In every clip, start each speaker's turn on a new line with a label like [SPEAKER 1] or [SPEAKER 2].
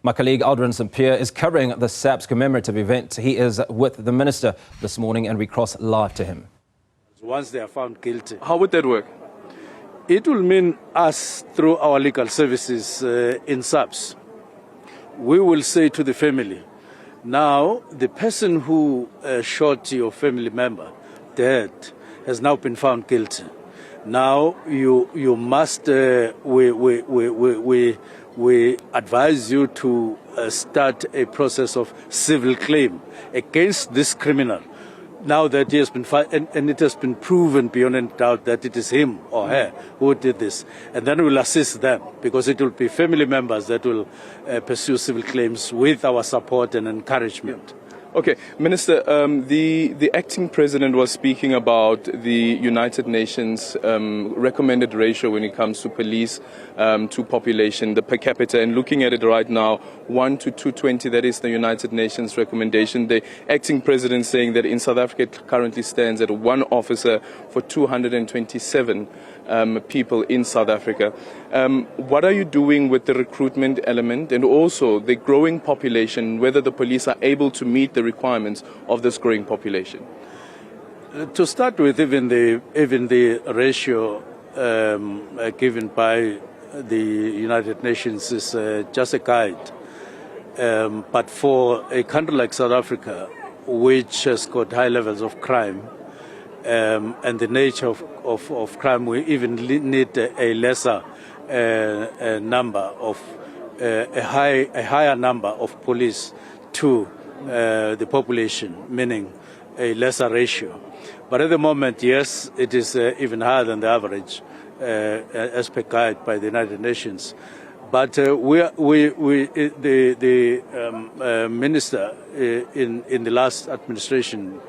[SPEAKER 1] My colleague Aldrin Sampear is covering the SAPS commemorative event. He is with the Minister this morning and we cross live to him.
[SPEAKER 2] Once they are found guilty.
[SPEAKER 3] How would that work?
[SPEAKER 2] It will mean us, through our legal services in SAPS, we will say to the family, now the person who shot your family member dead has now been found guilty. Now you must, we advise you to start a process of civil claim against this criminal. Now that he has been and it has been proven beyond any doubt that it is him or her who did this, and then we'll assist them, because it will be family members that will pursue civil claims with our support and encouragement.
[SPEAKER 3] Okay, Minister, the acting president was speaking about the United Nations recommended ratio when it comes to police to population, the per capita, and looking at it right now, 1 to 220, that is the United Nations recommendation. The acting president saying that in South Africa it currently stands at 1 officer for 227 people in South Africa. What are you doing with the recruitment element and also the growing population, whether the police are able to meet the requirements of this growing population?
[SPEAKER 2] To start with, even the ratio given by the United Nations is just a guide. But for a country like South Africa, which has got high levels of crime, and the nature of crime, we even need a lesser number of a higher number of police to the population, meaning a lesser ratio. But at the moment, yes, it is even higher than the average, as per guide by the United Nations. But the minister in the last administration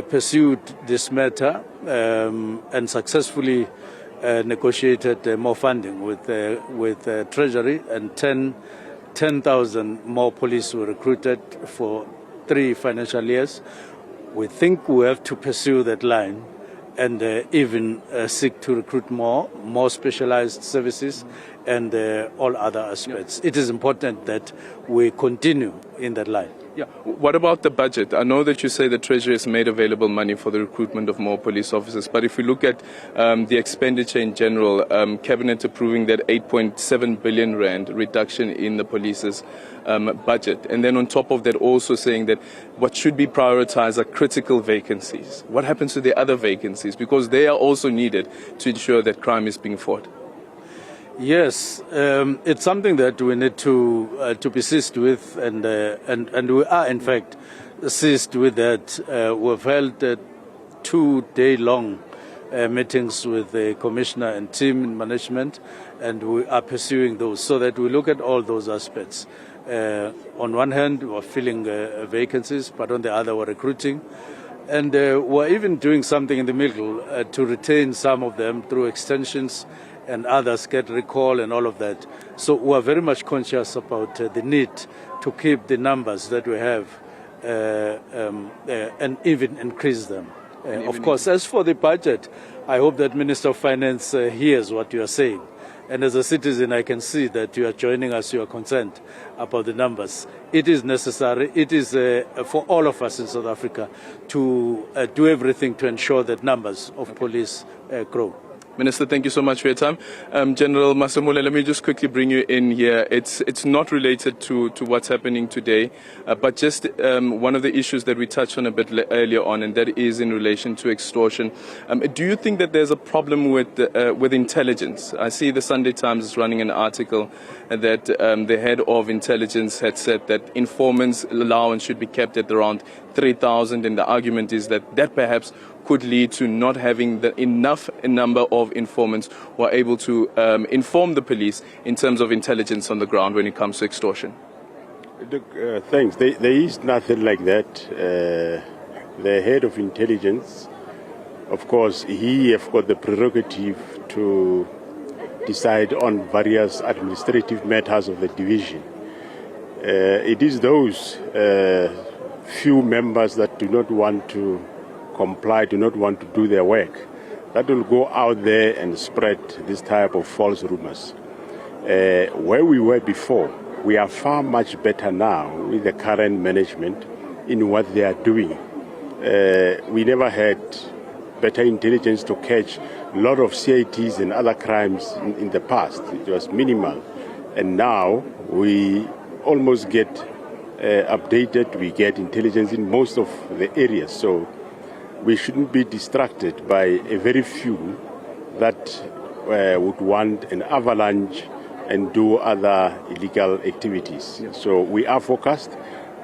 [SPEAKER 2] pursued this matter and successfully negotiated more funding with Treasury, and 10,000 more police were recruited for 3 financial years. We think we have to pursue that line and even seek to recruit more specialized services and all other aspects. It is important that we continue in that line.
[SPEAKER 3] Yeah. What about the budget? I know that you say the Treasury has made available money for the recruitment of more police officers, but if we look at the expenditure in general, Cabinet approving that 8.7 billion rand reduction in the police's budget, and then on top of that also saying that what should be prioritized are critical vacancies. What happens to the other vacancies? Because they are also needed to ensure that crime is being fought.
[SPEAKER 2] Yes, it's something that we need to be seized with, and we are in fact seized with that. We've held 2-day-long meetings with the commissioner and team in management, and we are pursuing those so that we look at all those aspects. On one hand, we're filling vacancies, but on the other, we're recruiting. And we're even doing something in the middle to retain some of them through extensions, and others get recall and all of that. So we're very much conscious about the need to keep the numbers that we have and even increase them. Of course, as for the budget, I hope that Minister of Finance hears what you are saying. And as a citizen, I can see that you are joining us, you are concerned about the numbers. It is necessary, it is for all of us in South Africa to do everything to ensure that numbers of police grow.
[SPEAKER 3] Minister, thank you so much for your time. General Masemola, let me just quickly bring you in here. It's not related to what's happening today, but just one of the issues that we touched on a bit earlier on, and that is in relation to extortion. Do you think that there's a problem with intelligence? I see the Sunday Times is running an article that the head of intelligence had said that informants' allowance should be kept at around 3,000, and the argument is that perhaps could lead to not having enough number of informants who are able to inform the police in terms of intelligence on the ground when it comes to extortion.
[SPEAKER 4] Thanks. There is nothing like that. The head of intelligence, of course, he has got the prerogative to decide on various administrative matters of the division. It is those few members that do not want to comply, do not want to do their work, that will go out there and spread this type of false rumors. Where we were before, we are far much better now with the current management in what they are doing. We never had better intelligence to catch a lot of CITs and other crimes in the past. It was minimal. And now we almost get updated, we get intelligence in most of the areas. So we shouldn't be distracted by a very few that would want an avalanche and do other illegal activities. Yes. So we are focused.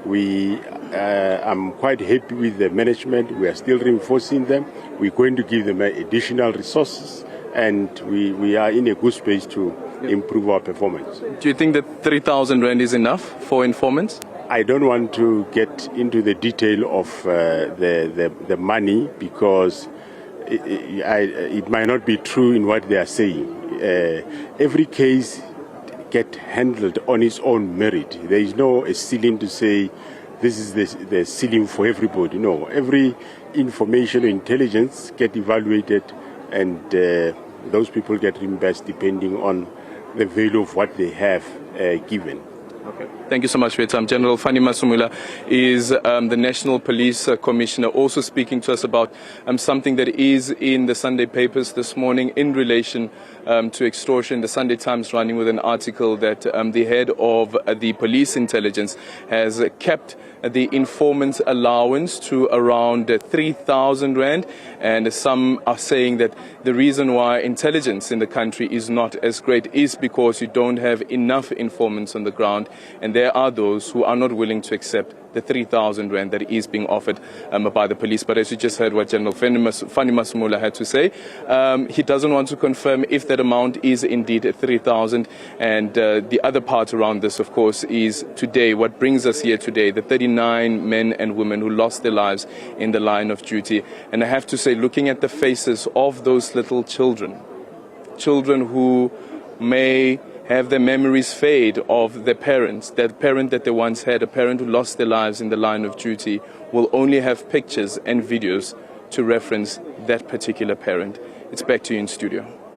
[SPEAKER 4] I'm quite happy with the management. We are still reinforcing them. We're going to give them additional resources, and we are in a good space to improve our performance.
[SPEAKER 3] Do you think that 3,000 Rand is enough for informants?
[SPEAKER 4] I don't want to get into the detail of the money, because it might not be true in what they are saying. Every case get handled on its own merit. There is no a ceiling to say this is the ceiling for everybody. No, every information or intelligence get evaluated, and those people get reimbursed depending on the value of what they have given.
[SPEAKER 3] Okay. Thank you so much for your time. General Fannie Masemola is the National Police Commissioner, also speaking to us about something that is in the Sunday papers this morning in relation to extortion. The Sunday Times running with an article that the head of the police intelligence has kept the informant's allowance to around 3,000 Rand, and some are saying that the reason why intelligence in the country is not as great is because you don't have enough informants on the ground, and there are those who are not willing to accept the 3,000 Rand that is being offered by the police. But as you just heard what General Fannie Masemola had to say, he doesn't want to confirm if that amount is indeed 3,000. And the other part around this, of course, is today, what brings us here today, the 39 men and women who lost their lives in the line of duty. And I have to say, looking at the faces of those little children who may have their memories fade of their parents, that parent that they once had, a parent who lost their lives in the line of duty, will only have pictures and videos to reference that particular parent. It's back to you in studio.